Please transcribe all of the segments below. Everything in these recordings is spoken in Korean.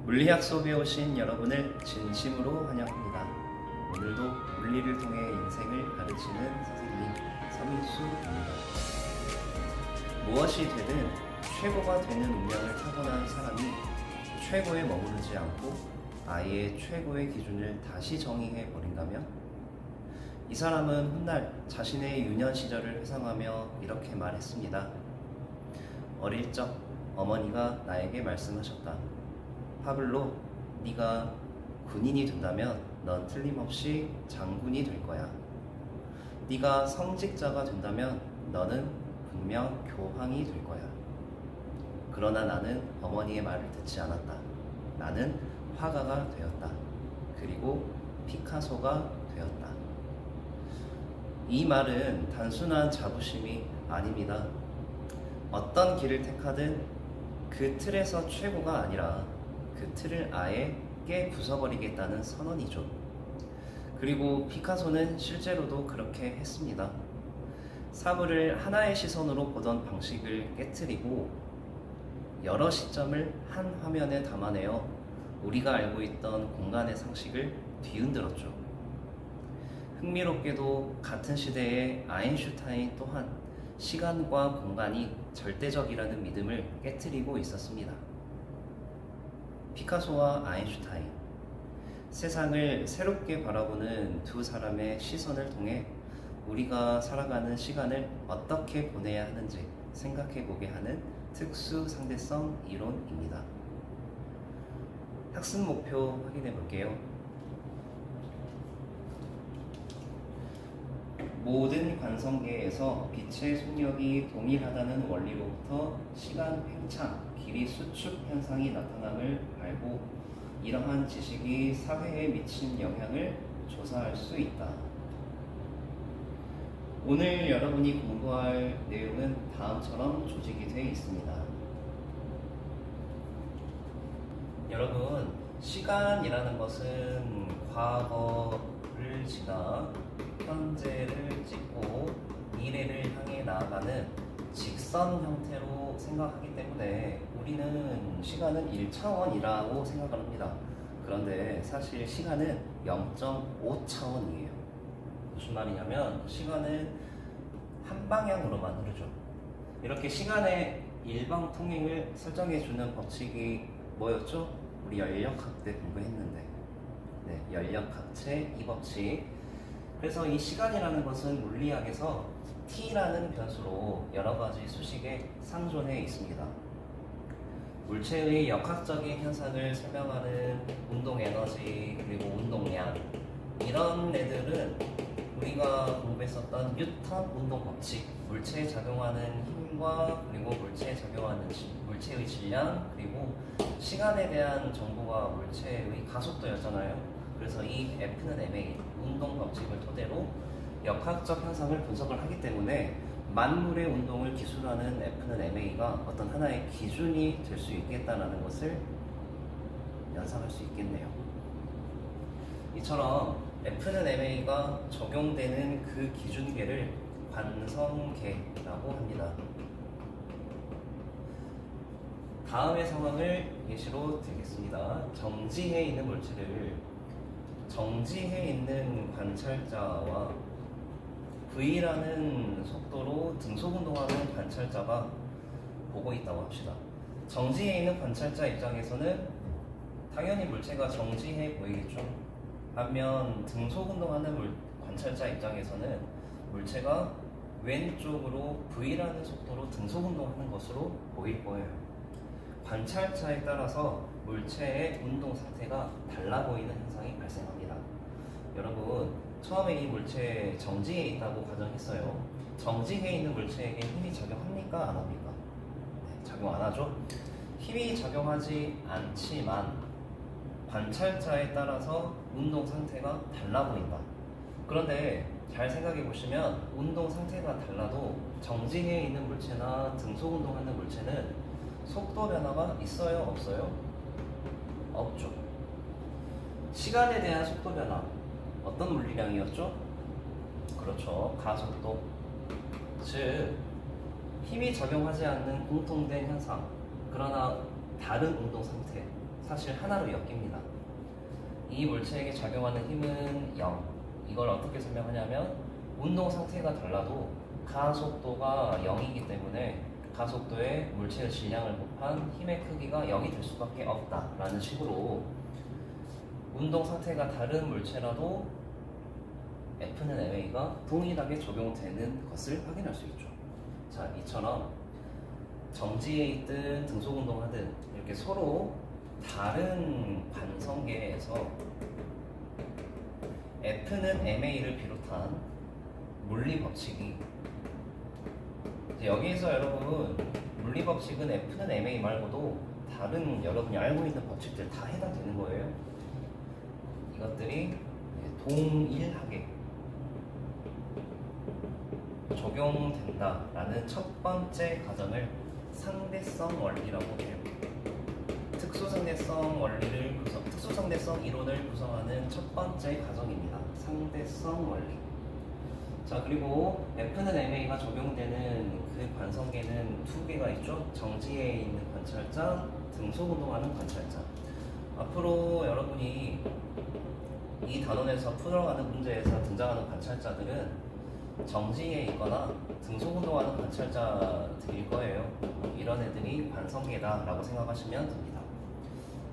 물리학 수업에 오신 여러분을 진심으로 환영합니다. 오늘도 물리를 통해 인생을 가르치는 선생님 서민수입니다. 무엇이 되든 최고가 되는 운명을 타고난 사람이 최고에 머무르지 않고 아예 최고의 기준을 다시 정의해 버린다면, 이 사람은 훗날 자신의 유년 시절을 회상하며 이렇게 말했습니다. 어릴 적 어머니가 나에게 말씀하셨다. 파블로, 네가 군인이 된다면 넌 틀림없이 장군이 될 거야. 네가 성직자가 된다면 너는 분명 교황이 될 거야. 그러나 나는 어머니의 말을 듣지 않았다. 나는 화가가 되었다. 그리고 피카소가 되었다. 이 말은 단순한 자부심이 아닙니다. 어떤 길을 택하든 그 틀에서 최고가 아니라 그 틀을 아예 부숴버리겠다는 선언이죠. 그리고 피카소는 실제로도 그렇게 했습니다. 사물을 하나의 시선으로 보던 방식을 깨트리고 여러 시점을 한 화면에 담아내어 우리가 알고 있던 공간의 상식을 뒤흔들었죠. 흥미롭게도 같은 시대의 아인슈타인 또한 시간과 공간이 절대적이라는 믿음을 깨트리고 있었습니다. 피카소와 아인슈타인, 세상을 새롭게 바라보는 두 사람의 시선을 통해 우리가 살아가는 시간을 어떻게 보내야 하는지 생각해보게 하는 특수 상대성 이론입니다. 학습 목표 확인해 볼게요. 모든 관성계에서 빛의 속력이 동일하다는 원리로부터 시간 팽창, 길이 수축 현상이 나타남을 알고 이러한 지식이 사회에 미친 영향을 조사할 수 있다. 오늘 여러분이 공부할 내용은 다음처럼 조직이 되어 있습니다. 여러분, 시간이라는 것은 과거를 지나 현재를 찍고 미래를 향해 나아가는 직선 형태로 생각하기 때문에 우리는 시간은 1차원이라고 생각을 합니다. 그런데 사실 시간은 0.5차원이에요. 무슨 말이냐면 시간은 한 방향으로만 흐르죠. 이렇게 시간의 일방통행을 설정해주는 법칙이 뭐였죠? 우리 연력학 때 공부했는데, 연력학체 이 법칙. 그래서 이 시간이라는 것은 물리학에서 t라는 변수로 여러 가지 수식에 상존해 있습니다. 물체의 역학적인 현상을 설명하는 운동 에너지, 그리고 운동량, 이런 애들은 우리가 공부했었던 뉴턴 운동 법칙, 물체에 작용하는 힘과 그리고 물체에 작용하는 물체의 질량, 그리고 시간에 대한 정보가 물체의 가속도였잖아요. 그래서 이 F는 ma, 운동 법칙을 토대로 역학적 현상을 분석을 하기 때문에 만물의 운동을 기술하는 F는 ma가 어떤 하나의 기준이 될 수 있겠다는 것을 연상할 수 있겠네요. 이처럼 F는 ma가 적용되는 그 기준계를 관성계라고 합니다. 다음의 상황을 예시로 들겠습니다. 정지해 있는 물체를 정지해 있는 관찰자와 V라는 속도로 등속운동하는 관찰자가 보고 있다고 합시다. 정지해 있는 관찰자 입장에서는 당연히 물체가 정지해 보이겠죠. 반면 등속운동하는 관찰자 입장에서는 물체가 왼쪽으로 V라는 속도로 등속운동하는 것으로 보일 거예요. 관찰자에 따라서 물체의 운동 상태가 달라 보이는 현상이 발생합니다. 여러분, 처음에 이 물체 정지해 있다고 가정했어요. 정지해 있는 물체에게 힘이 작용합니까? 안 합니까? 작용 안 하죠? 힘이 작용하지 않지만 관찰자에 따라서 운동 상태가 달라 보인다. 그런데 잘 생각해 보시면 운동 상태가 달라도 정지해 있는 물체나 등속 운동하는 물체는 속도 변화가 있어요? 없어요? 없죠. 시간에 대한 속도 변화, 어떤 물리량이었죠? 그렇죠, 가속도. 즉, 힘이 작용하지 않는 공통된 현상, 그러나 다른 운동 상태, 사실 하나로 엮입니다. 이 물체에게 작용하는 힘은 0. 이걸 어떻게 설명하냐면 운동 상태가 달라도 가속도가 0이기 때문에 가속도에 물체의 질량을 곱한 힘의 크기가 0이 될 수밖에 없다라는 식으로 운동 상태가 다른 물체라도 F는 MA가 동일하게 적용되는 것을 확인할 수 있죠. 자, 이처럼 정지에 있든 등속 운동하든 이렇게 서로 다른 반성계에서 F는 MA를 비롯한 물리 법칙이 여기에서 여러분 물리 법칙은 F는 MA 말고도 다른 여러분이 알고 있는 법칙들 다 해당되는 거예요. 이것들이 동일하게 적용된다라는 첫 번째 가정을 상대성 원리라고 해요. 특수상대성 이론을 구성하는 첫 번째 가정입니다. 상대성 원리. 자, 그리고 F는 MA가 적용되는 그 관성계는 두 개가 있죠. 정지에 있는 관찰자, 등속 운동하는 관찰자. 앞으로 여러분이 이 단원에서 풀어가는 문제에서 등장하는 관찰자들은 정지에 있거나 등속 운동하는 관찰자들일 거예요. 이런 애들이 관성계다라고 생각하시면 됩니다.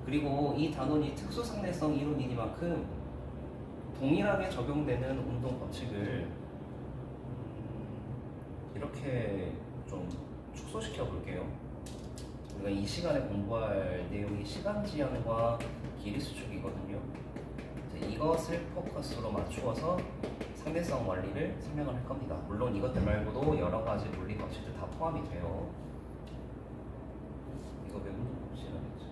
그리고 이 단원이 특수상대성 이론이니만큼 동일하게 적용되는 운동 법칙을 이렇게 좀 축소시켜 볼게요. 우리가 이 시간에 공부할 내용이 시간 지연과 길이 수축이거든요. 이것을 포커스로 맞추어서 상대성 원리를 설명을 할 겁니다. 물론 이것들 말고도 여러 가지 물리 법칙들 다 포함이 돼요. 이거 왜 운동 법칙이라겠죠?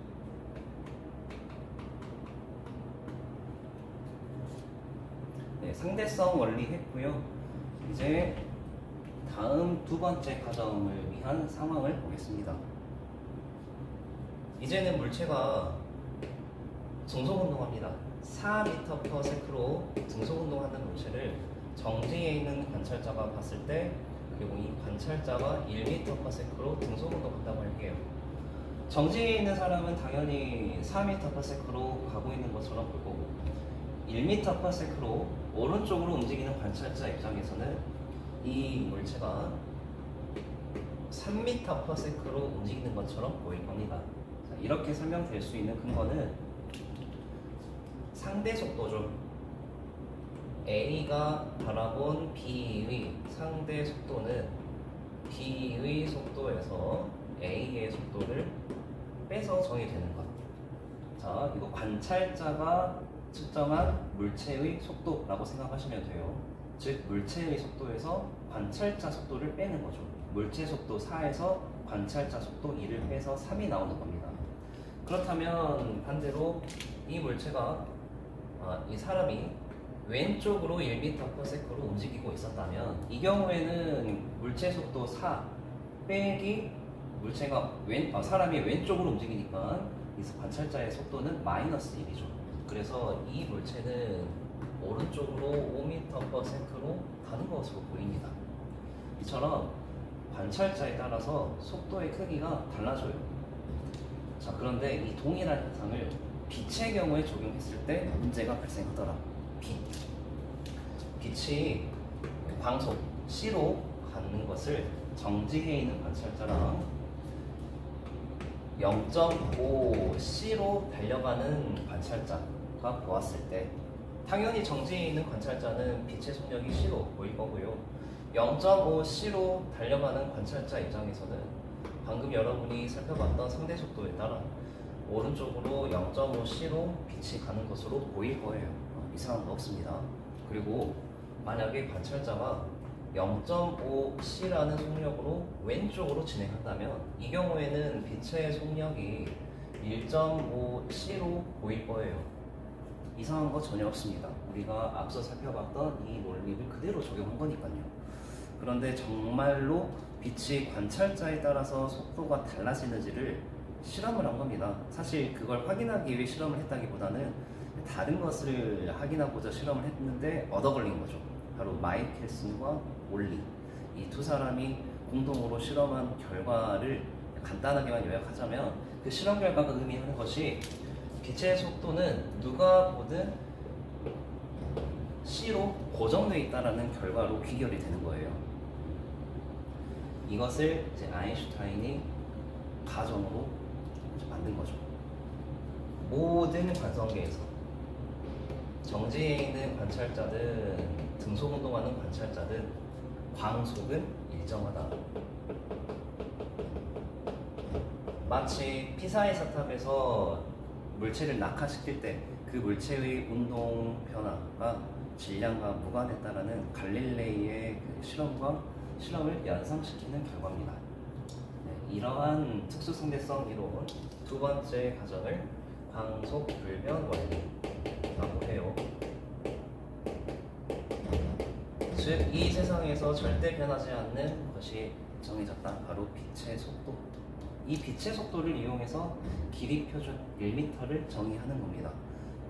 네, 상대성 원리 했고요. 이제 다음 두 번째 가정을 위한 상황을 보겠습니다. 이제는 물체가 등속 운동합니다. 4m/s로 등속 운동하는 물체를 정지에 있는 관찰자가 봤을 때, 그리고 이 관찰자가 1m/s로 등속 운동한다고 할게요. 정지에 있는 사람은 당연히 4m/s로 가고 있는 것처럼 볼 거고, 1m/s로 오른쪽으로 움직이는 관찰자 입장에서는 이 물체가 3m/s로 움직이는 것처럼 보일 겁니다. 자, 이렇게 설명될 수 있는 근거는 상대 속도죠. A가 바라본 B의 상대 속도는 B의 속도에서 A의 속도를 빼서 정의되는 것. 자, 이거 관찰자가 측정한 물체의 속도라고 생각하시면 돼요. 즉, 물체의 속도에서 관찰자 속도를 빼는 거죠. 물체 속도 4에서 관찰자 속도 2를 빼서 3이 나오는 겁니다. 그렇다면 반대로 이 물체가 이 사람이 왼쪽으로 1m/s로 움직이고 있었다면 이 경우에는 물체 속도 4 빼기 물체가 사람이 왼쪽으로 움직이니까 이 관찰자의 속도는 -1이죠. 그래서 이 물체는 오른쪽으로 5m/s로 가는 것으로 보입니다. 이처럼 관찰자에 따라서 속도의 크기가 달라져요. 자, 그런데 이 동일한 현상을 빛의 경우에 적용했을 때 문제가 발생하더라. 빛이 광속 C로 가는 것을 정지해 있는 관찰자랑 0.5C로 달려가는 관찰자가 보았을 때 당연히 정지해 있는 관찰자는 빛의 속력이 C로 보일 거고요. 0.5C로 달려가는 관찰자 입장에서는 방금 여러분이 살펴봤던 상대 속도에 따라 오른쪽으로 0.5C로 빛이 가는 것으로 보일 거예요. 이상한 거 없습니다. 그리고 만약에 관찰자가 0.5C라는 속력으로 왼쪽으로 진행한다면 이 경우에는 빛의 속력이 1.5C로 보일 거예요. 이상한 거 전혀 없습니다. 우리가 앞서 살펴봤던 이 논리를 그대로 적용한 거니까요. 그런데 정말로 빛이 관찰자에 따라서 속도가 달라지는지를 실험을 한 겁니다. 사실 그걸 확인하기 위해 실험을 했다기보다는 다른 것을 확인하고자 실험을 했는데 얻어 걸린 거죠. 바로 마이켈슨과 올리, 이 두 사람이 공동으로 실험한 결과를 간단하게만 요약하자면 그 실험 결과가 의미하는 것이 빛의 속도는 누가 보든 C로 고정되어 있다는 결과로 귀결이 되는 거예요. 이것을 이제 아인슈타인이 가정으로 만든 거죠. 모든 관성계에서 정지에 있는 관찰자든 등속운동하는 관찰자든 광속은 일정하다. 마치 피사의 사탑에서 물체를 낙하시킬 때 그 물체의 운동 변화가 질량과 무관했다라는 갈릴레이의 그 실험을 연상시키는 결과입니다. 네, 이러한 특수승대성 이론 두 번째 가정을 광속 불변 원리라고 해요. 즉, 이 세상에서 절대 변하지 않는 것이 정해졌다. 바로 빛의 속도. 이 빛의 속도를 이용해서 길이 표준 1m를 정의하는 겁니다.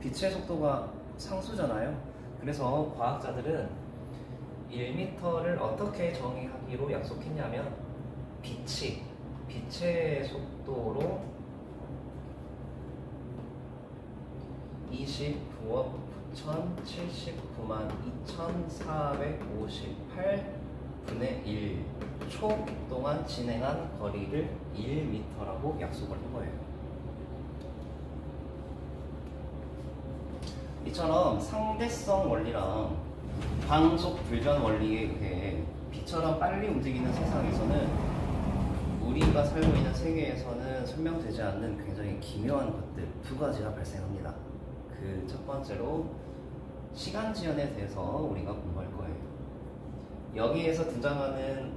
빛의 속도가 상수잖아요. 그래서 과학자들은 1m를 어떻게 정의하기로 약속했냐면 빛의 속도로 29억 9,079만 2,458분의 1초 동안 진행한 거리를 1m라고 약속을 한 거예요. 이처럼 상대성 원리랑 광속 불변 원리에 의해 빛처럼 빨리 움직이는 세상에서는 우리가 살고 있는 세계에서는 설명되지 않는 굉장히 기묘한 것들 두 가지가 발생합니다. 그 첫 번째로 시간 지연에 대해서 우리가 공부할 거예요. 여기에서 등장하는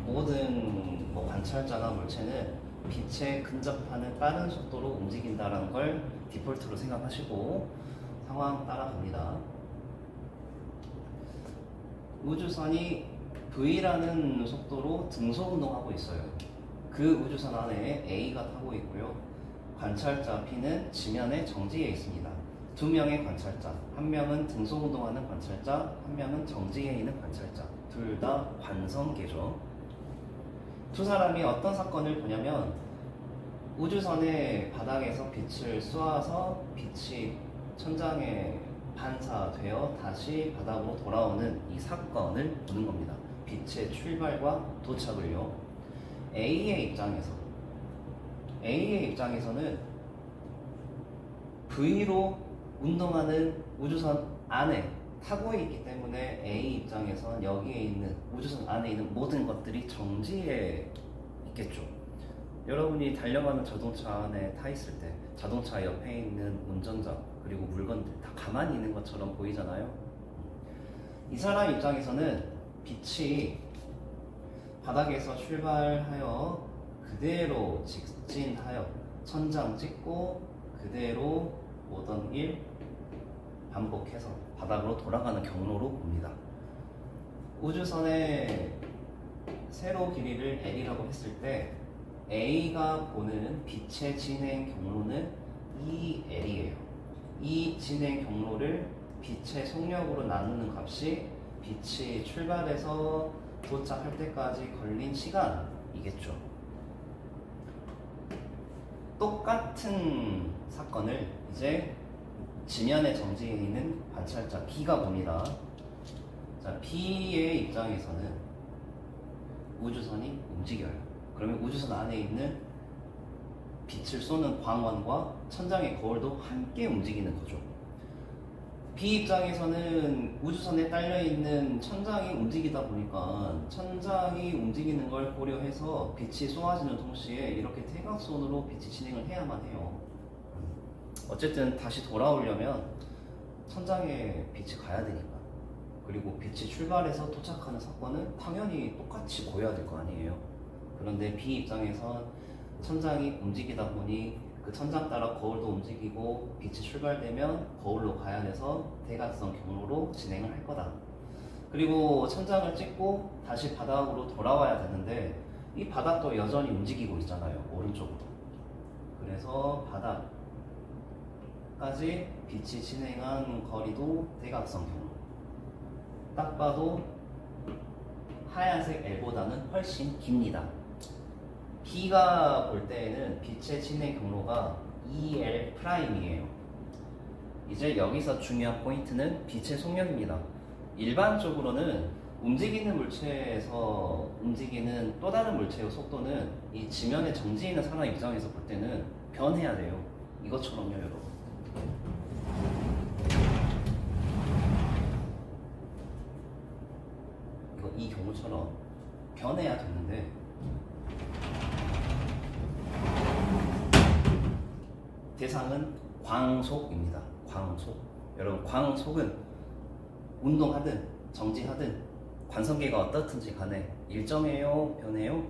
모든 관찰자나 물체는 빛에 근접하는 빠른 속도로 움직인다는 걸 디폴트로 생각하시고 상황 따라갑니다. 우주선이 V라는 속도로 등속 운동하고 있어요. 그 우주선 안에 A가 타고 있고요. 관찰자 P는 지면에 정지해 있습니다. 두 명의 관찰자, 한 명은 등속 운동하는 관찰자, 한 명은 정지해 있는 관찰자. 둘 다 관성계죠. 두 사람이 어떤 사건을 보냐면 우주선의 바닥에서 빛을 쏘아서 빛이 천장에 반사되어 다시 바닥으로 돌아오는 이 사건을 보는 겁니다. 빛의 출발과 도착을요. A의 입장에서는 V로 운동하는 우주선 안에 타고 있기 때문에 A 입장에선 여기에 있는 우주선 안에 있는 모든 것들이 정지해 있겠죠. 여러분이 달려가는 자동차 안에 타 있을 때 자동차 옆에 있는 운전자 그리고 물건들 다 가만히 있는 것처럼 보이잖아요. 이 사람 입장에서는 빛이 바닥에서 출발하여 그대로 직진하여 천장 찍고 그대로 오던 길 반복해서 바닥으로 돌아가는 경로로 봅니다. 우주선의 세로 길이를 L이라고 했을 때 A가 보는 빛의 진행 경로는 EL이에요. 이 진행 경로를 빛의 속력으로 나누는 값이 빛이 출발해서 도착할 때까지 걸린 시간이겠죠. 똑같은 사건을 이제 지면에 정지해 있는 관찰자 B가 봅니다. 자, B의 입장에서는 우주선이 움직여요. 그러면 우주선 안에 있는 빛을 쏘는 광원과 천장의 거울도 함께 움직이는 거죠. B 입장에서는 우주선에 딸려있는 천장이 움직이다 보니까 천장이 움직이는 걸 고려해서 빛이 쏘아지는 동시에 이렇게 대각선으로 빛이 진행을 해야만 해요. 어쨌든 다시 돌아오려면 천장에 빛이 가야 되니까. 그리고 빛이 출발해서 도착하는 사건은 당연히 똑같이 보여야 될 거 아니에요. 그런데 B 입장에선 천장이 움직이다 보니 그 천장 따라 거울도 움직이고 빛이 출발되면 거울로 가야 돼서 대각선 경로로 진행을 할 거다. 그리고 천장을 찍고 다시 바닥으로 돌아와야 되는데 이 바닥도 여전히 움직이고 있잖아요. 오른쪽으로. 그래서 바닥까지 빛이 진행한 거리도 대각선 경로. 딱 봐도 하얀색 L보다는 훨씬 깁니다. B가 볼 때에는 빛의 진행 경로가 EL 프라임이에요. 이제 여기서 중요한 포인트는 빛의 속력입니다. 일반적으로는 움직이는 물체에서 움직이는 또 다른 물체의 속도는 이 지면에 정지 있는 사람 입장에서 볼 때는 변해야 돼요. 이것처럼요, 여러분. 이 경우처럼 변해야 되는데 대상은 광속입니다. 광속. 여러분, 광속은 운동하든 정지하든 관성계가 어떻든지 간에 일정해요? 변해요?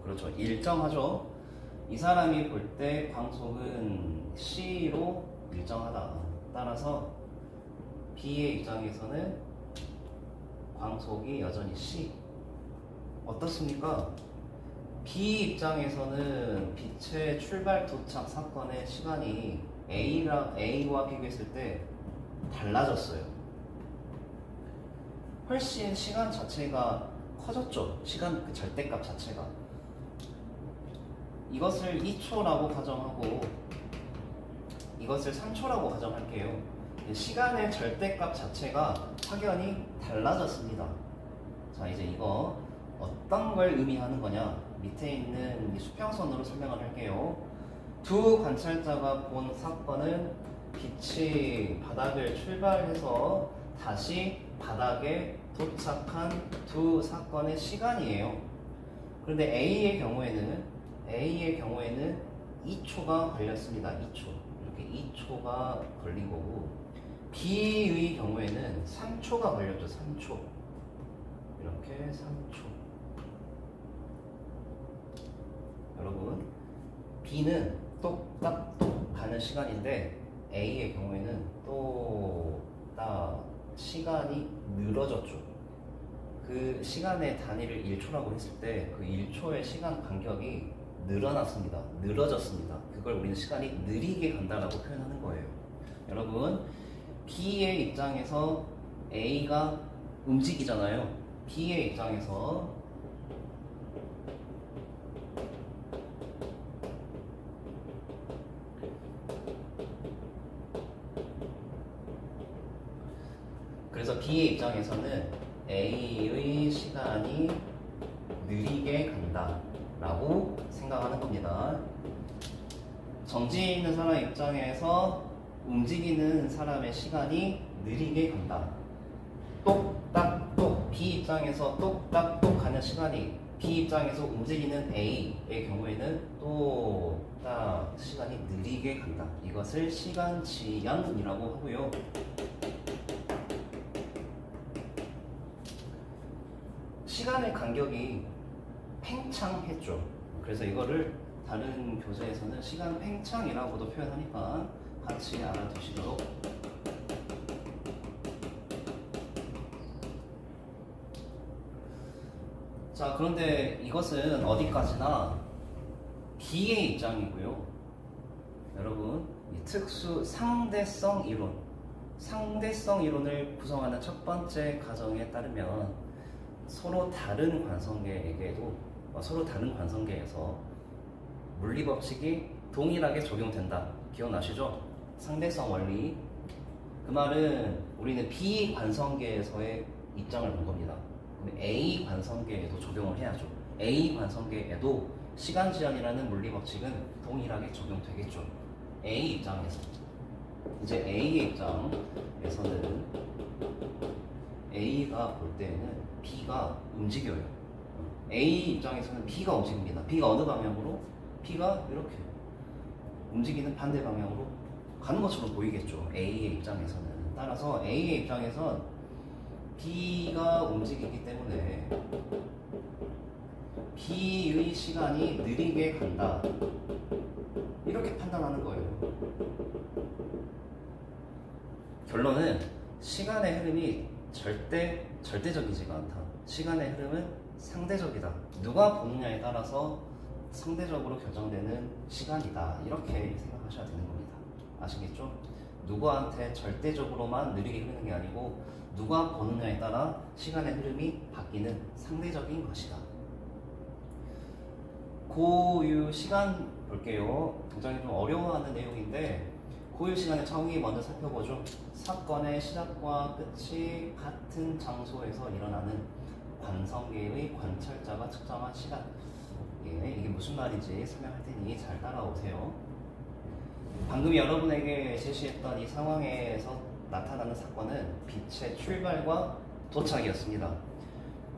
그렇죠. 일정하죠. 이 사람이 볼 때 광속은 C로 일정하다. 따라서 B의 입장에서는 광속이 여전히 C. 어떻습니까? B 입장에서는 빛의 출발 도착 사건의 시간이 A와 비교했을 때 달라졌어요. 훨씬 시간 자체가 커졌죠. 시간 그 절대값 자체가. 이것을 2초라고 가정하고 이것을 3초라고 가정할게요. 시간의 절대값 자체가 확연히 달라졌습니다. 자, 이제 이거 어떤 걸 의미하는 거냐? 밑에 있는 이 수평선으로 설명을 할게요. 두 관찰자가 본 사건은 빛이 바닥을 출발해서 다시 바닥에 도착한 두 사건의 시간이에요. 그런데 A의 경우에는 2초가 걸렸습니다. 2초. 이렇게 2초가 걸린 거고, B의 경우에는 3초가 걸렸죠. 3초. 이렇게 3초. 여러분, B는 똑딱똑 가는 시간인데 A의 경우에는 똑딱 시간이 늘어졌죠. 그 시간의 단위를 1초라고 했을 때 그 1초의 시간 간격이 늘어났습니다. 늘어졌습니다. 그걸 우리는 시간이 느리게 간다라고 표현하는 거예요. 여러분, B의 입장에서 A가 움직이잖아요. B의 입장에서 그래서 B의 입장에서는 A의 시간이 느리게 간다 라고 생각하는 겁니다. 정지해 있는 사람 입장에서 움직이는 사람의 시간이 느리게 간다. 똑딱똑. B 입장에서 똑딱똑 가는 시간이 B 입장에서 움직이는 A의 경우에는 똑딱 시간이 느리게 간다. 이것을 시간 지연이라고 하고요. 시간의 간격이 팽창했죠. 그래서 이거를 다른 교재에서는 시간 팽창이라고도 표현하니까 같이 알아두시도록. 자, 그런데 이것은 어디까지나 B의 입장이고요. 여러분, 이 특수 상대성 이론을 구성하는 첫 번째 가정에 따르면 서로 다른 관성계에서 물리 법칙이 동일하게 적용된다. 기억나시죠? 상대성 원리. 그 말은 우리는 B 관성계에서의 입장을 본 겁니다. 그럼 A 관성계에도 적용을 해야죠. A 관성계에도 시간 지연이라는 물리 법칙은 동일하게 적용되겠죠. A 입장에서. 이제 A의 입장에서는 A가 볼 때는 B가 움직여요. A 입장에서는 B가 움직입니다. B가 어느 방향으로? B가 이렇게 움직이는 반대 방향으로 가는 것처럼 보이겠죠. A의 입장에서는. 따라서 A의 입장에선 B가 움직이기 때문에 B의 시간이 느리게 간다. 이렇게 판단하는 거예요. 결론은 시간의 흐름이 절대적이지가 않다. 시간의 흐름은 상대적이다. 누가 보느냐에 따라서 상대적으로 결정되는 시간이다. 이렇게 생각하셔야 되는 겁니다. 아시겠죠? 누구한테 절대적으로만 느리게 흐르는 게 아니고 누가 보느냐에 따라 시간의 흐름이 바뀌는 상대적인 것이다. 고유 시간 볼게요. 굉장히 좀 어려워하는 내용인데 고유 시간의 정의 먼저 살펴보죠. 사건의 시작과 끝이 같은 장소에서 일어나는 관성계의 관찰자가 측정한 시간. 이게 무슨 말인지 설명할 테니 잘 따라오세요. 방금 여러분에게 제시했던 이 상황에서 나타나는 사건은 빛의 출발과 도착이었습니다.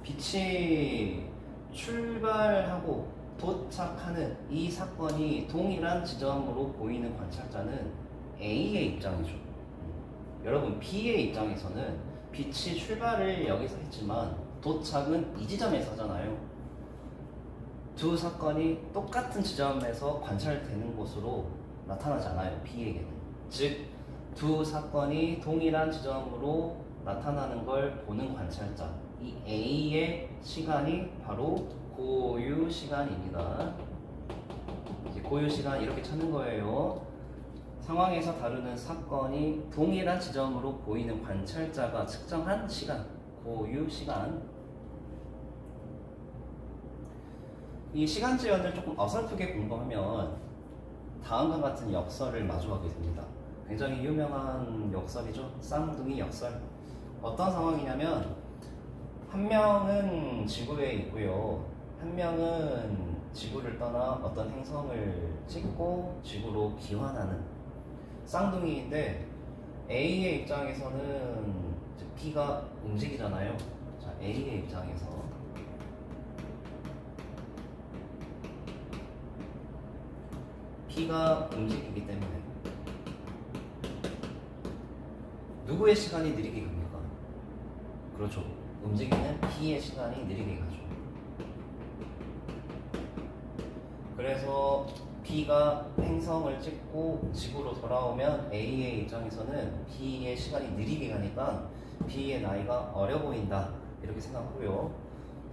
빛이 출발하고 도착하는 이 사건이 동일한 지점으로 보이는 관찰자는 A의 입장이죠. 여러분 B의 입장에서는 빛이 출발을 여기서 했지만 도착은 이 지점에서 하잖아요. 두 사건이 똑같은 지점에서 관찰되는 곳으로 나타나지 않아요. B에게는. 즉 두 사건이 동일한 지점으로 나타나는 걸 보는 관찰자, 이 A의 시간이 바로 고유 시간입니다. 이제 고유 시간 이렇게 찾는 거예요. 상황에서 다루는 사건이 동일한 지점으로 보이는 관찰자가 측정한 시간, 고유 시간. 이 시간 지연을 조금 어설프게 공부하면 다음과 같은 역설을 마주하게 됩니다. 굉장히 유명한 역설이죠. 쌍둥이 역설. 어떤 상황이냐면 한 명은 지구에 있고요. 한 명은 지구를 떠나 어떤 행성을 찍고 지구로 귀환하는 쌍둥이인데 A의 입장에서는 B가 움직이잖아요. 자, A의 입장에서 B가 움직이기 때문에 누구의 시간이 느리게 갑니까? 그렇죠. 움직이는 B의 시간이 느리게 가죠. 그래서 B가 행성을 찍고 지구로 돌아오면 A의 입장에서는 B의 시간이 느리게 가니까 B의 나이가 어려 보인다 이렇게 생각하고요.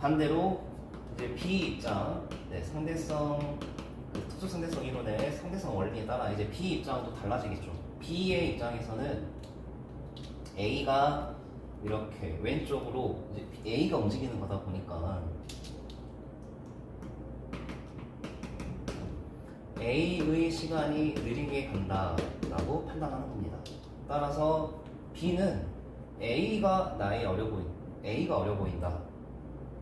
반대로 이제 B 입장, 상대성 특수 상대성 이론의 상대성 원리에 따라 이제 B 입장도 달라지겠죠. B의 입장에서는 A가 이렇게 왼쪽으로 이제 A가 움직이는 거다 보니까 A의 시간이 느리게 간다라고 판단하는 겁니다. 따라서 B는 A가 어려 보인다.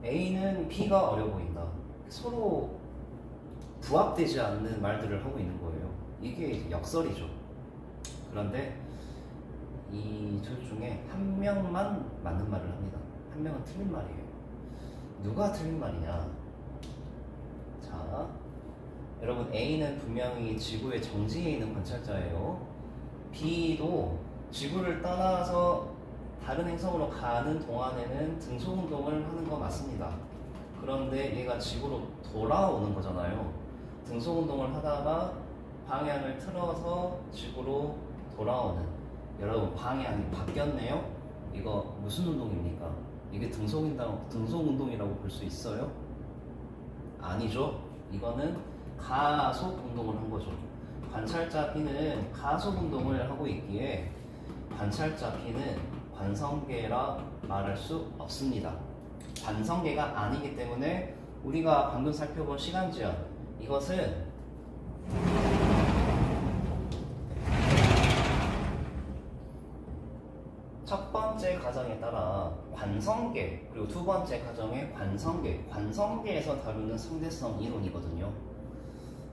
A는 B가 어려 보인다. 서로 부합되지 않는 말들을 하고 있는 거예요. 이게 이제 역설이죠. 그런데 이 둘 중에 한 명만 맞는 말을 합니다. 한 명은 틀린 말이에요. 누가 틀린 말이냐? 자, 여러분 A는 분명히 지구의 정지에 있는 관찰자예요. B도 지구를 떠나서 다른 행성으로 가는 동안에는 등소운동을 하는 거 맞습니다. 그런데 얘가 지구로 돌아오는 거잖아요. 등소운동을 하다가 방향을 틀어서 지구로 돌아오는, 여러분 방향이 바뀌었네요. 이거 무슨 운동입니까? 이게 등소운동이라고 볼 수 있어요? 아니죠. 이거는 가속 운동을 한 거죠. 관찰자 B는 가속 운동을 하고 있기에 관찰자 B는 관성계라 말할 수 없습니다. 관성계가 아니기 때문에 우리가 방금 살펴본 시간지연, 이것은 첫 번째 가정에 따라 관성계, 그리고 두 번째 가정의 관성계에서 다루는 상대성 이론이거든요.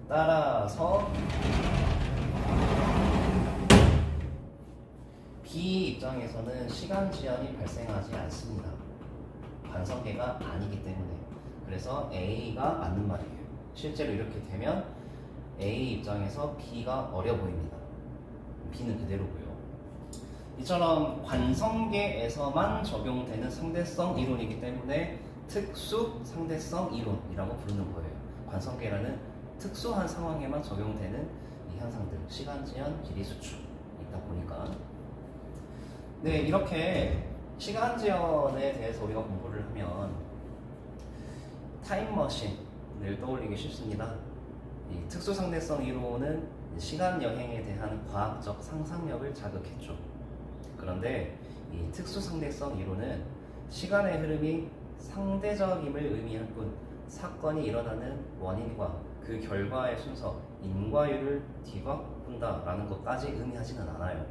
따라서 B 입장에서는 시간 지연이 발생하지 않습니다. 관성계가 아니기 때문에. 그래서 A가 맞는 말이에요. 실제로 이렇게 되면 A 입장에서 B가 어려 보입니다. B는 그대로고요. 이처럼 관성계에서만 적용되는 상대성 이론이기 때문에 특수 상대성 이론이라고 부르는 거예요. 관성계라는 특수한 상황에만 적용되는 이 현상들, 시간 지연, 길이 수축 있다 보니까. 네, 이렇게 시간 지연에 대해서 우리가 공부를 하면 타임머신을 떠올리기 쉽습니다. 이 특수 상대성 이론은 시간 여행에 대한 과학적 상상력을 자극했죠. 그런데 이 특수 상대성 이론은 시간의 흐름이 상대적임을 의미할 뿐 사건이 일어나는 원인과 그 결과의 순서, 인과율을 뒤바꾼다라는 것까지 의미하지는 않아요.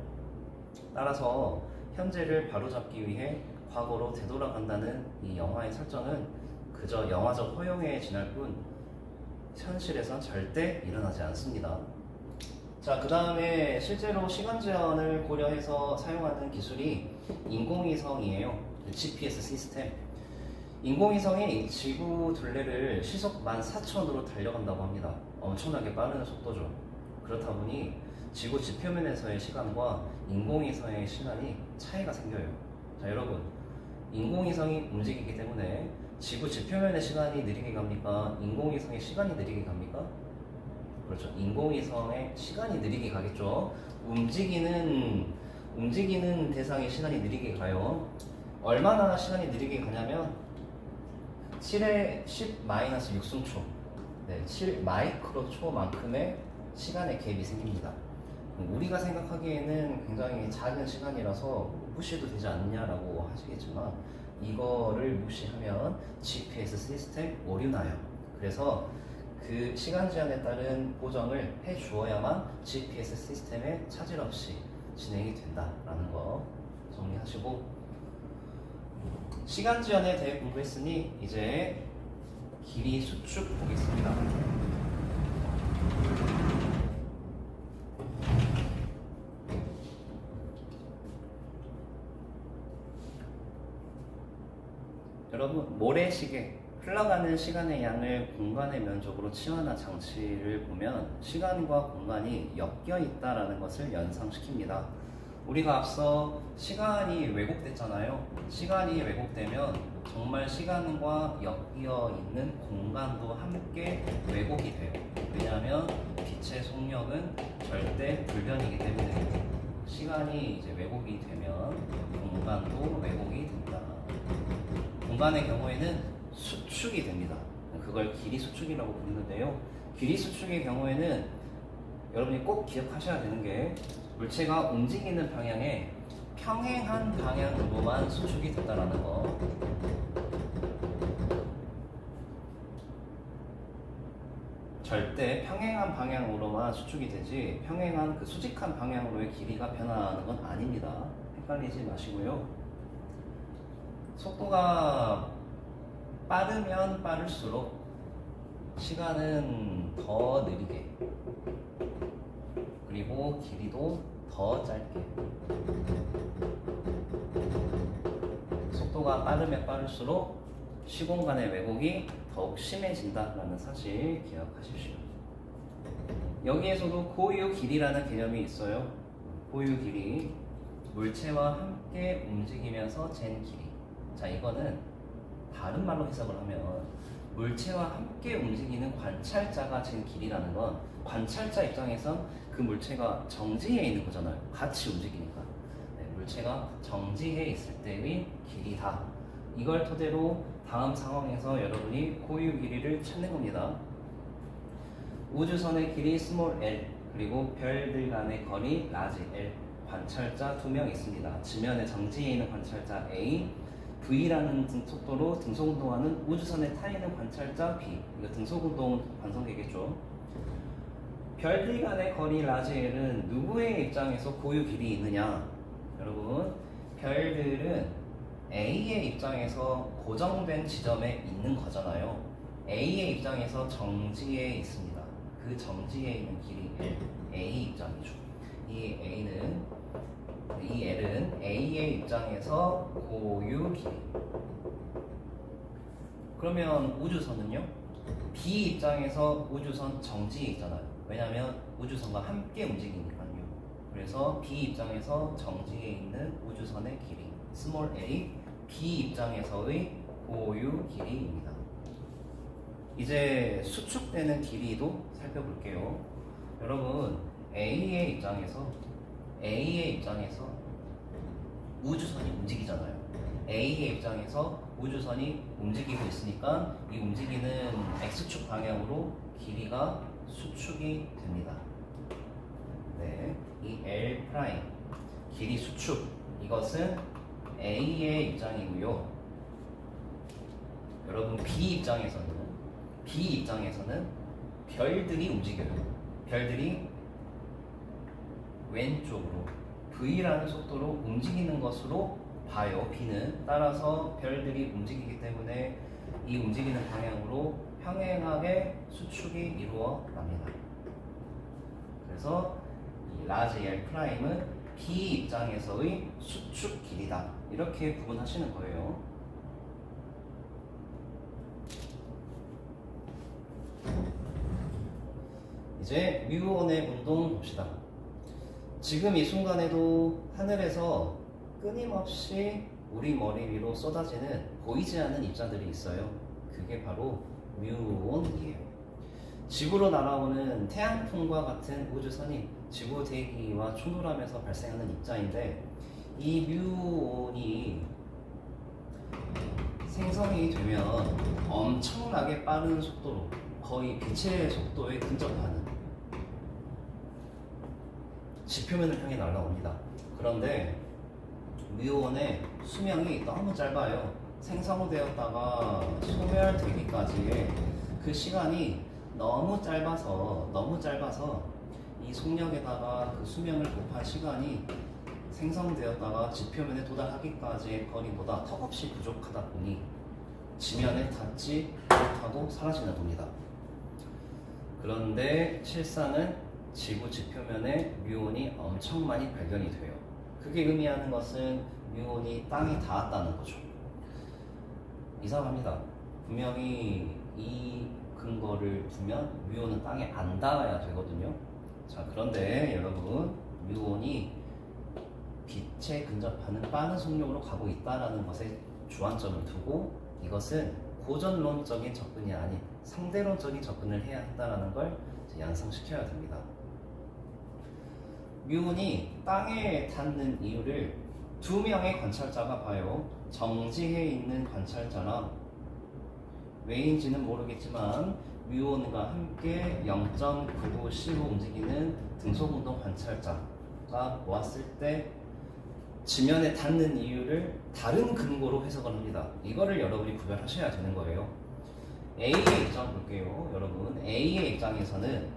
따라서 현재를 바로잡기 위해 과거로 되돌아간다는 이 영화의 설정은 그저 영화적 허용에 지날 뿐 현실에선 절대 일어나지 않습니다. 자, 그 다음에 실제로 시간 제한을 고려해서 사용하는 기술이 인공위성이에요. GPS 시스템. 인공위성이 지구 둘레를 시속 14,000으로 달려간다고 합니다. 엄청나게 빠른 속도죠. 그렇다 보니 지구 지표면에서의 시간과 인공위성의 시간이 차이가 생겨요. 자, 여러분, 인공위성이 움직이기 때문에 지구 지표면의 시간이 느리게 갑니까? 인공위성의 시간이 느리게 갑니까? 그렇죠. 인공위성의 시간이 느리게 가겠죠. 움직이는 대상의 시간이 느리게 가요. 얼마나 시간이 느리게 가냐면 7의 10-6승초, 7 마이크로 초만큼의 시간의 갭이 생깁니다. 우리가 생각하기에는 굉장히 작은 시간이라서 무시해도 되지 않느냐라고 하시겠지만 이거를 무시하면 GPS 시스템 오류나요. 그래서 그 시간 제한에 따른 보정을 해 주어야만 GPS 시스템에 차질 없이 진행이 된다라는 거 정리하시고, 시간 제한에 대해 공부했으니 이제 길이 수축 보겠습니다. 여러분, 모래시계, 흘러가는 시간의 양을 공간의 면적으로 치환한 장치를 보면 시간과 공간이 엮여 있다는 것을 연상시킵니다. 우리가 앞서 시간이 왜곡됐잖아요. 시간이 왜곡되면 정말 시간과 엮여 있는 공간도 함께 왜곡이 돼요. 왜냐하면 빛의 속력은 절대 불변이기 때문에 시간이 이제 왜곡이 되면 공간도 왜곡이 된다. 공간의 경우에는 수축이 됩니다. 그걸 길이 수축이라고 부르는데요. 길이 수축의 경우에는 여러분이 꼭 기억하셔야 되는 게 물체가 움직이는 방향에 평행한 방향으로만 수축이 된다는 거. 절대 평행한 방향으로만 수축이 되지 평행한 그 수직한 방향으로의 길이가 변화하는 건 아닙니다. 헷갈리지 마시고요. 속도가 빠르면 빠를수록 시간은 더 느리게, 그리고 길이도 더 짧게. 속도가 빠르면 빠를수록 시공간의 왜곡이 더욱 심해진다라는 사실 기억하십시오. 여기에서도 고유 길이라는 개념이 있어요. 고유 길이, 물체와 함께 움직이면서 잰 길이. 자, 이거는 다른 말로 해석을 하면 물체와 함께 움직이는 관찰자가 잰 길이라는 건 관찰자 입장에선 그 물체가 정지해 있는 거잖아요. 같이 움직이니까. 물체가 정지해 있을 때의 길이다. 이걸 토대로 다음 상황에서 여러분이 고유 길이를 찾는 겁니다. 우주선의 길이 스몰 l, 그리고 별들 간의 거리 라지 l, 관찰자 2명 있습니다. 지면에 정지해 있는 관찰자 A, V라는 속도로 등속운동하는 우주선에 타 있는 관찰자 B. 이거 등속운동 관성계겠죠. 별들 간의 거리 라지 L은 누구의 입장에서 고유 길이 있느냐? 여러분, 별들은 A의 입장에서 고정된 지점에 있는 거잖아요. A의 입장에서 정지에 있습니다. 그 정지에 있는 길이 L, A 입장이죠. 이 L은 A의 입장에서 고유 길이. 그러면 우주선은요? B 입장에서 우주선 정지에 있잖아요. 왜냐하면 우주선과 함께 움직이니까요. 그래서 B 입장에서 정지에 있는 우주선의 길이 스몰 a, B 입장에서의 고유 길이입니다. 이제 수축되는 길이도 살펴볼게요. 여러분, A의 입장에서 우주선이 움직이잖아요. A의 입장에서 우주선이 움직이고 있으니까 이 움직이는 X축 방향으로 길이가 수축이 됩니다. 네, 이 L' 길이 수축, 이것은 A의 입장이고요. 여러분, B 입장에서는 별들이 움직여요. 별들이 왼쪽으로 V라는 속도로 움직이는 것으로 봐요. B는 따라서 별들이 움직이기 때문에 이 움직이는 방향으로 평행하게 수축이 이루어납니다. 그래서 이 라지 L 프라임은 B 입장에서의 수축 길이다. 이렇게 구분하시는 거예요. 이제 뮤온의 운동 봅시다. 지금 이 순간에도 하늘에서 끊임없이 우리 머리 위로 쏟아지는 보이지 않는 입자들이 있어요. 그게 바로 뮤온이에요. 지구로 날아오는 태양풍과 같은 우주선이 지구 대기와 충돌하면서 발생하는 입자인데 이 뮤온이 생성이 되면 엄청나게 빠른 속도로 거의 빛의 속도에 근접하는 지표면을 향해 날아옵니다. 그런데 뮤온의 수명이 너무 짧아요. 생성되었다가 소멸되기까지의 그 시간이 너무 짧아서 이 속력에다가 그 수명을 곱한 시간이 생성되었다가 지표면에 도달하기까지의 거리보다 턱없이 부족하다 보니 지면에 닿지 못하고 사라지는 겁니다. 그런데 실상은 지구 지표면에 뮤온이 엄청 많이 발견이 돼요. 그게 의미하는 것은 뮤온이 땅에 닿았다는 거죠. 이상합니다. 분명히 이 근거를 두면 뮤온은 땅에 안 닿아야 되거든요. 자, 그런데 여러분, 뮤온이 빛에 근접하는 빠른 속력으로 가고 있다는 것에 주안점을 두고 이것은 고전론적인 접근이 아닌 상대론적인 접근을 해야 한다는 걸 양상시켜야 됩니다. 뮤온이 땅에 닿는 이유를 두 명의 관찰자가 봐요. 정지해 있는 관찰자랑 왜인지는 모르겠지만 뮤온과 함께 0.99C로 움직이는 등속운동 관찰자가 보았을 때 지면에 닿는 이유를 다른 근거로 해석을 합니다. 이거를 여러분이 구별하셔야 되는 거예요. A의 입장 볼게요. 여러분, A의 입장에서는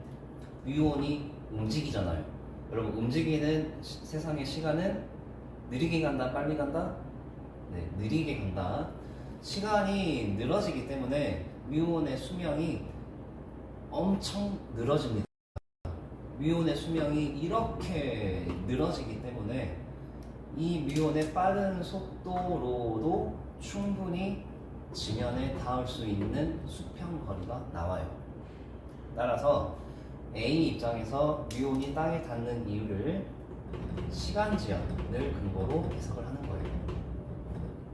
뮤온이 움직이잖아요. 여러분, 움직이는 세상의 시간은 느리게 간다, 빨리 간다? 네, 느리게 간다. 시간이 늘어지기 때문에 뮤온의 수명이 엄청 늘어집니다. 뮤온의 수명이 이렇게 늘어지기 때문에 이 뮤온의 빠른 속도로도 충분히 지면에 닿을 수 있는 수평 거리가 나와요. 따라서 A 입장에서 뮤온이 땅에 닿는 이유를 시간 지연을 근거로 해석을 하는 거예요.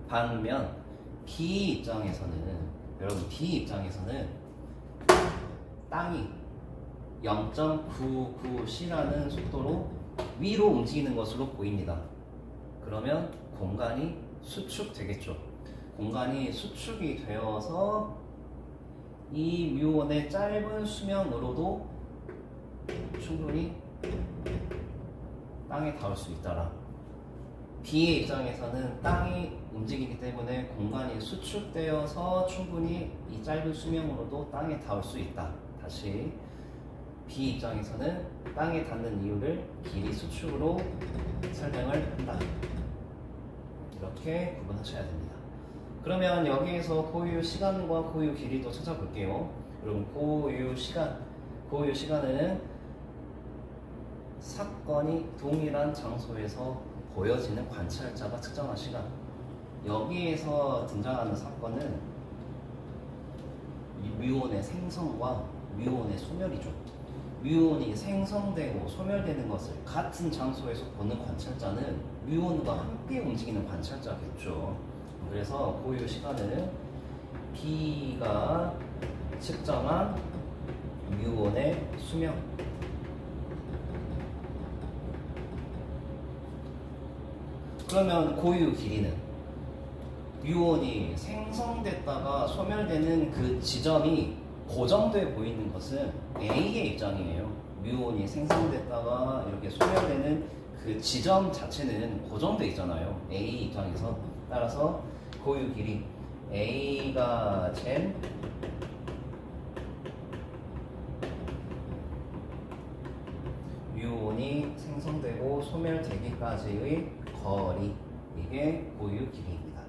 반면 B 입장에서는 여러분 B 입장에서는 땅이 0.99C라는 속도로 위로 움직이는 것으로 보입니다. 그러면 공간이 수축되겠죠. 공간이 수축이 되어서 이 뮤온의 짧은 수명으로도 충분히 땅에 닿을 수 있다라. B의 입장에서는 땅이 움직이기 때문에 공간이 수축되어서 충분히 이 짧은 수명으로도 땅에 닿을 수 있다. 다시 B 입장에서는 땅에 닿는 이유를 길이 수축으로 설명을 한다. 이렇게 구분하셔야 됩니다. 그러면 여기에서 고유 시간과 고유 길이도 찾아볼게요. 여러분, 고유 시간은 사건이 동일한 장소에서 보여지는 관찰자가 측정한 시간. 여기에서 등장하는 사건은 뮤온의 생성과 뮤온의 소멸이죠. 뮤온이 생성되고 소멸되는 것을 같은 장소에서 보는 관찰자는 뮤온과 함께 움직이는 관찰자겠죠. 그래서 고유 시간은 B가 측정한 뮤온의 수명, 그러면 고유 길이는 뮤온이 생성됐다가 소멸되는 그 지점이 고정돼 보이는 것은 A의 입장이에요. 뮤온이 생성됐다가 이렇게 소멸되는 그 지점 자체는 고정돼 있잖아요. A 입장에서. 따라서 고유 길이 A가 잰 소멸되기까지의 거리, 이게 고유 길이입니다.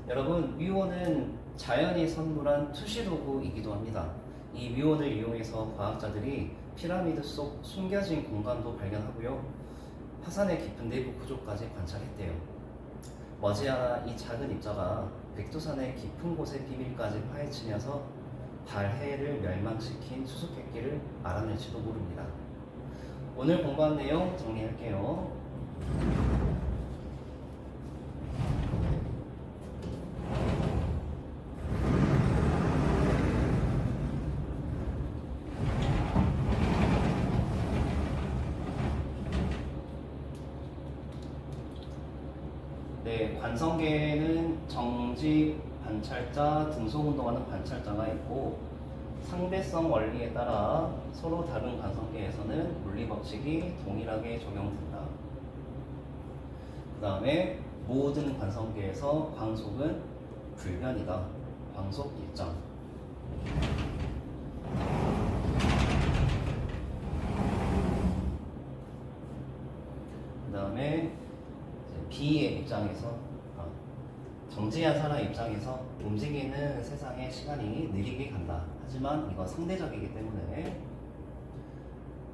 여러분, 미온은 자연이 선물한 투시도구이기도 합니다. 이 미온을 이용해서 과학자들이 피라미드 속 숨겨진 공간도 발견하고요, 화산의 깊은 내부 구조까지 관찰했대요. 머지않아 이 작은 입자가 백두산의 깊은 곳의 비밀까지 파헤치면서 달해를 멸망시킨 수수께끼를 알아낼지도 모릅니다. 오늘 공부한 내용 정리할게요. 네, 관성계에는 정지 관찰자, 등속운동하는 관찰자가 있고, 상대성 원리에 따라 서로 다른 관성계에서는 물리법칙이 동일하게 적용된다. 그 다음에 모든 관성계에서 광속은 불변이다. 광속 일정. 그 다음에 B의 입장에서, 정지한 사람 입장에서 움직이는 세상의 시간이 느리게 간다. 하지만 이건 상대적이기 때문에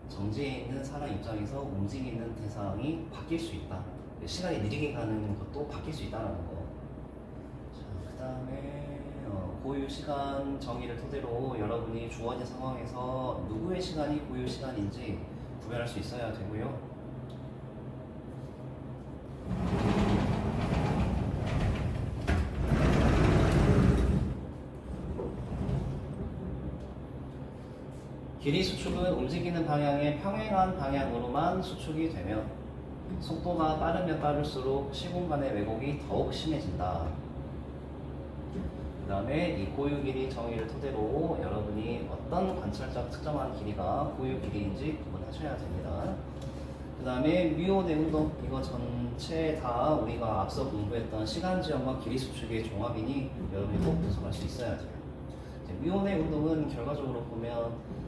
정지해 있는 사람 입장에서 움직이는 대상이 바뀔 수 있다. 시간이 느리게 가는 것도 바뀔 수 있다는 거. 자, 그 다음에 고유 시간 정의를 토대로 여러분이 주어진 상황에서 누구의 시간이 고유 시간인지 구별할 수 있어야 되고요. 길이 수축은 움직이는 방향에 평행한 방향으로만 수축이 되며 속도가 빠르면 빠를수록 시공간의 왜곡이 더욱 심해진다. 그 다음에 이 고유 길이 정의를 토대로 여러분이 어떤 관찰자 특정한 길이가 고유 길이인지 구분하셔야 됩니다. 그 다음에 미온의 운동, 이거 전체 다 우리가 앞서 공부했던 시간 지연과 길이 수축의 종합이니 여러분이 꼭 분석할 수 있어야 돼요. 미온의 운동은 결과적으로 보면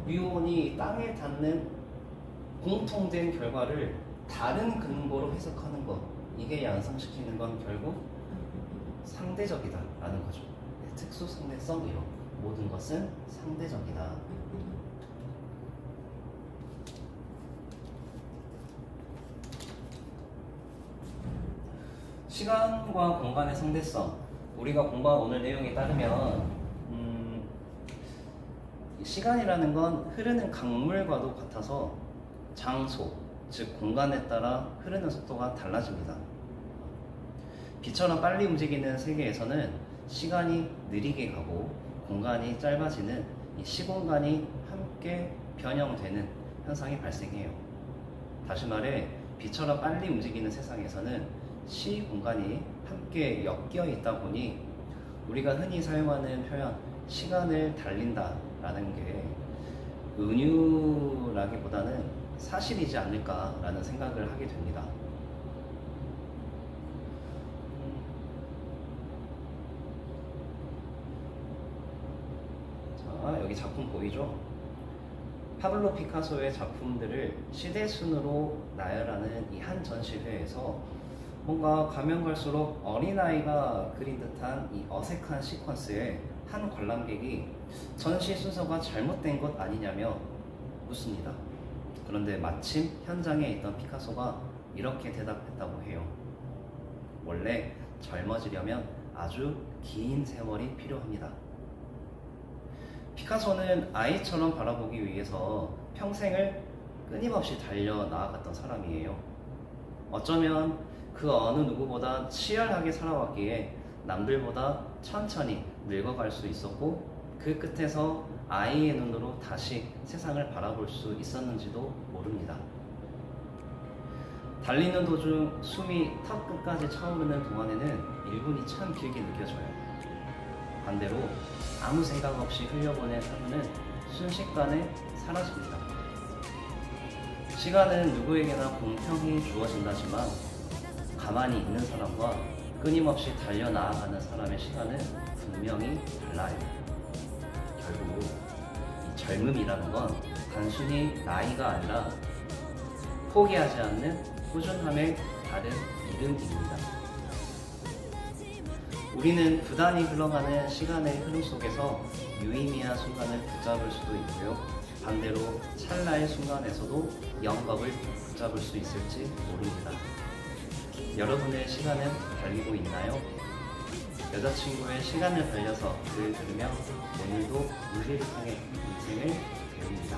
미온이 땅에 닿는 공통된 결과를 다른 근거로 해석하는 것, 이게 양상시키는 건 결국 상대적이다 라는 거죠. 특수 상대성 이론, 모든 것은 상대적이다. 시간과 공간의 상대성, 우리가 공부한 오늘 내용에 따르면 시간이라는 건 흐르는 강물과도 같아서 장소, 즉 공간에 따라 흐르는 속도가 달라집니다. 빛처럼 빨리 움직이는 세계에서는 시간이 느리게 가고 공간이 짧아지는 이 시공간이 함께 변형되는 현상이 발생해요. 다시 말해, 빛처럼 빨리 움직이는 세상에서는 시공간이 함께 엮여 있다 보니 우리가 흔히 사용하는 표현 시간을 달린다 라는 게 은유라기보다는 사실이지 않을까라는 생각을 하게 됩니다. 자, 여기 작품 보이죠? 파블로 피카소의 작품들을 시대순으로 나열하는 이 한 전시회에서 뭔가 가면 갈수록 어린아이가 그린 듯한 이 어색한 시퀀스에 한 관람객이 전시 순서가 잘못된 것 아니냐며 묻습니다. 그런데 마침 현장에 있던 피카소가 이렇게 대답했다고 해요. 원래 젊어지려면 아주 긴 세월이 필요합니다. 피카소는 아이처럼 바라보기 위해서 평생을 끊임없이 달려 나아갔던 사람이에요. 어쩌면 그 어느 누구보다 치열하게 살아왔기에 남들보다 천천히 늙어갈 수 있었고, 그 끝에서 아이의 눈으로 다시 세상을 바라볼 수 있었는지도 모릅니다. 달리는 도중 숨이 턱 끝까지 차오르는 동안에는 1분이 참 길게 느껴져요. 반대로 아무 생각 없이 흘려보낸 하루는 순식간에 사라집니다. 시간은 누구에게나 공평히 주어진다지만 가만히 있는 사람과 끊임없이 달려나아가는 사람의 시간은 분명히 달라요. 결국 이 젊음이라는 건 단순히 나이가 아니라 포기하지 않는 꾸준함의 다른 이름입니다. 우리는 부단히 흘러가는 시간의 흐름 속에서 유의미한 순간을 붙잡을 수도 있고요. 반대로 찰나의 순간에서도 영겁을 붙잡을 수 있을지 모릅니다. 여러분의 시간은 달리고 있나요? 여자친구의 시간을 달려서 글을 들으며 오늘도 물리를 통해 인생을 배웁니다.